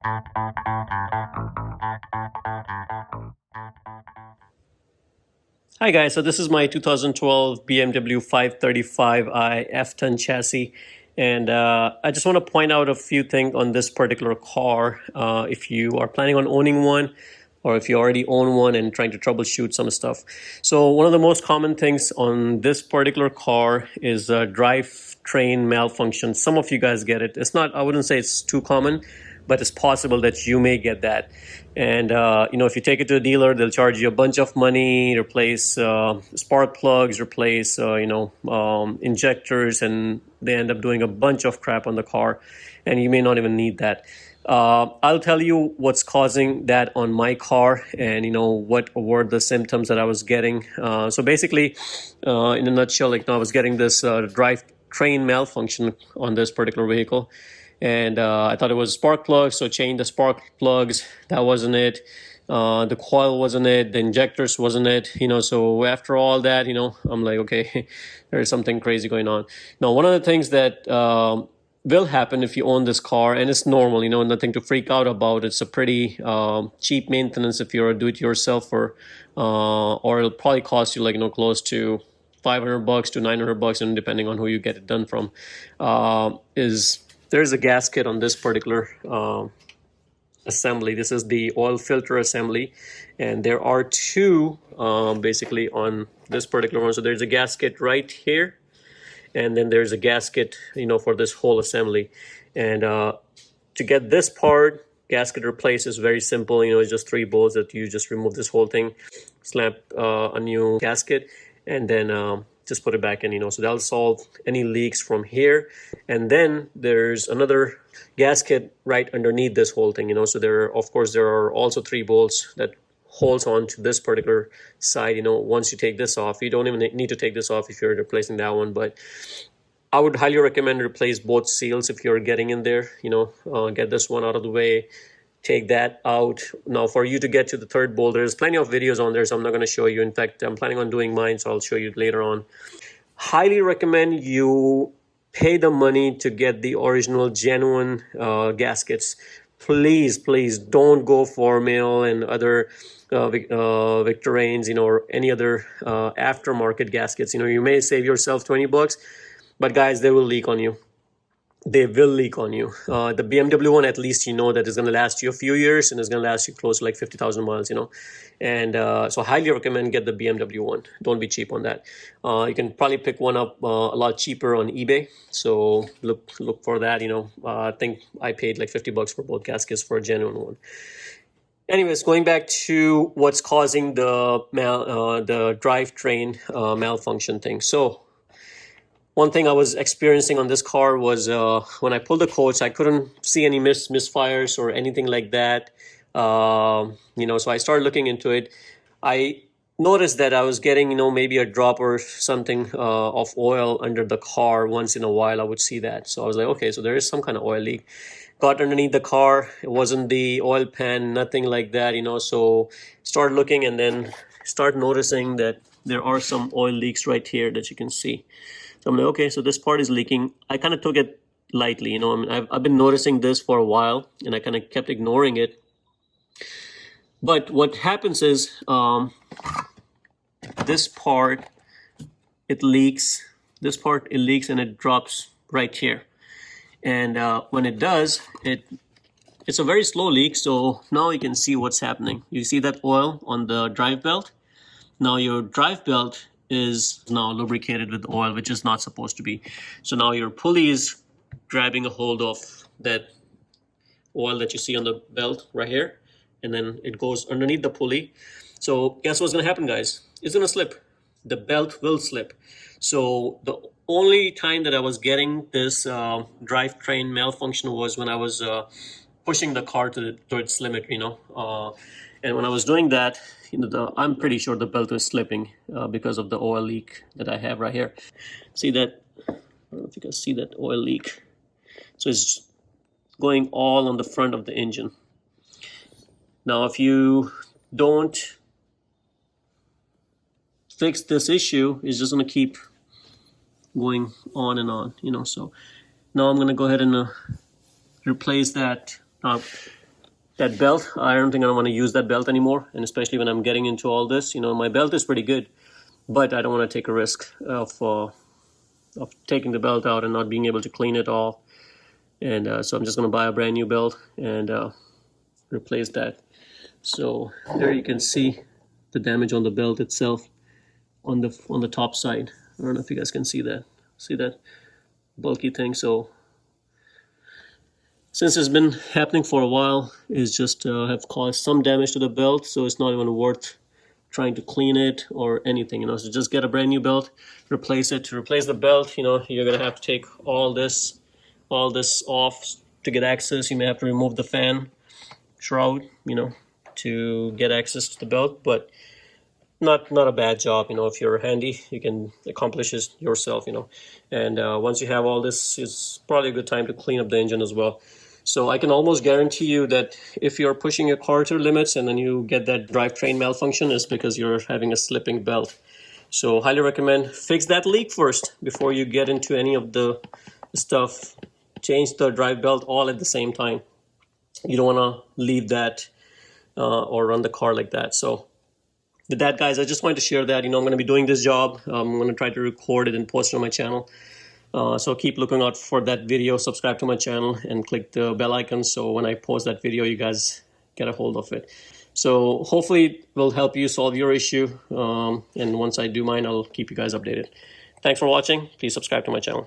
Hi guys, so this is my 2012 BMW 535i F10 chassis, and I just want to point out a few things on this particular car. If you are planning on owning one, or if you already own one and trying to troubleshoot some stuff. So one of the most common things on this particular car is drivetrain malfunction. Some of you guys get it. It's not, I wouldn't say it's too common, but it's possible that you may get that. And if you take it to a dealer, they'll charge you a bunch of money, replace spark plugs, replace injectors, and they end up doing a bunch of crap on the car, and you may not even need that. I'll tell you what's causing that on my car, and what were the symptoms that I was getting. So basically, in a nutshell, I was getting this drivetrain malfunction on this particular vehicle. And I thought it was spark plugs, so changed the spark plugs. That wasn't it. The coil wasn't it. The injectors wasn't it. So after all that, I'm like, okay, there's something crazy going on. Now, one of the things that will happen if you own this car, and it's normal, nothing to freak out about. It's a pretty cheap maintenance if you're a do-it-yourselfer, or it'll probably cost you close to $500 to $900, and depending on who you get it done from, there's a gasket on this particular assembly. This is the oil filter assembly, and there are two basically on this particular one. So there's a gasket right here, and then there's a gasket for this whole assembly. And to get this part gasket replaced is very simple. It's just 3 bolts that you just remove this whole thing, slap a new gasket, and then just put it back in, so that'll solve any leaks from here. And then there's another gasket right underneath this whole thing, so there are also 3 bolts that holds on to this particular side. Once you take this off, you don't even need to take this off if you're replacing that one, but I would highly recommend replace both seals if you're getting in there. Get this one out of the way, take that out. Now, for you to get to the 3rd bolt, there's plenty of videos on there, so I'm not going to show you. In fact, I'm planning on doing mine, so I'll show you later on. Highly recommend you pay the money to get the original, genuine gaskets. Please don't go for Mill and other Victorines, or any other aftermarket gaskets. You may save yourself $20, but guys, they will leak on you. They will leak on you. The BMW one, at least that is going to last you a few years, and it's going to last you close to like 50,000 miles, And so highly recommend get the BMW one. Don't be cheap on that. You can probably pick one up a lot cheaper on eBay. So look for that. I think I paid like $50 for both gaskets for a genuine one. Anyways, going back to what's causing the drivetrain malfunction thing. So one thing I was experiencing on this car was when I pulled the coach, I couldn't see any misfires or anything like that. So I started looking into it. I noticed that I was getting, maybe a drop or something of oil under the car. Once in a while, I would see that. So I was like, okay, so there is some kind of oil leak. Got underneath the car. It wasn't the oil pan, nothing like that, So started looking, and then start noticing that there are some oil leaks right here that you can see. So I'm like, okay, so this part is leaking. I kind of took it lightly, I've been noticing this for a while, and I kind of kept ignoring it. But what happens is this part, it leaks. This part, it leaks, and it drops right here. And when it does, it's a very slow leak. So now you can see what's happening. You see that oil on the drive belt? Now your drive belt is now lubricated with oil, which is not supposed to be. So now your pulley is grabbing a hold of that oil that you see on the belt right here, and then it goes underneath the pulley. So guess what's going to happen, guys? It's going to slip. The belt will slip. So the only time that I was getting this drivetrain malfunction was when I was pushing the car to its limit, and when I was doing that, I'm pretty sure the belt was slipping because of the oil leak that I have right here. See that? I don't know if you can see that oil leak. So it's going all on the front of the engine. Now, if you don't fix this issue, it's just going to keep going on and on, So now I'm going to go ahead and replace that. that belt. I don't think I want to use that belt anymore, and especially when I'm getting into all this, you know, my belt is pretty good, but I don't want to take a risk of taking the belt out and not being able to clean it all. And so I'm just going to buy a brand new belt and replace that. So there you can see the damage on the belt itself on the top side. I don't know if you guys can see that. See that bulky thing? So since it's been happening for a while, it's just have caused some damage to the belt, so it's not even worth trying to clean it or anything, you know. So just get a brand new belt, replace it. To replace the belt, you know, you're gonna have to take all this off to get access. You may have to remove the fan shroud, you know, to get access to the belt, but not a bad job, you know. If you're handy, you can accomplish it yourself, you know. And once you have all this, it's probably a good time to clean up the engine as well. So I can almost guarantee you that if you're pushing your car to limits and then you get that drivetrain malfunction, it's because you're having a slipping belt. So highly recommend fix that leak first before you get into any of the stuff. Change the drive belt all at the same time. You don't want to leave that or run the car like that. So with that, guys, I just wanted to share that. You know, I'm going to be doing this job. I'm going to try to record it and post it on my channel. So keep looking out for that video, subscribe to my channel, and click the bell icon so when I post that video, you guys get a hold of it. So hopefully it will help you solve your issue. And once I do mine, I'll keep you guys updated. Thanks for watching. Please subscribe to my channel.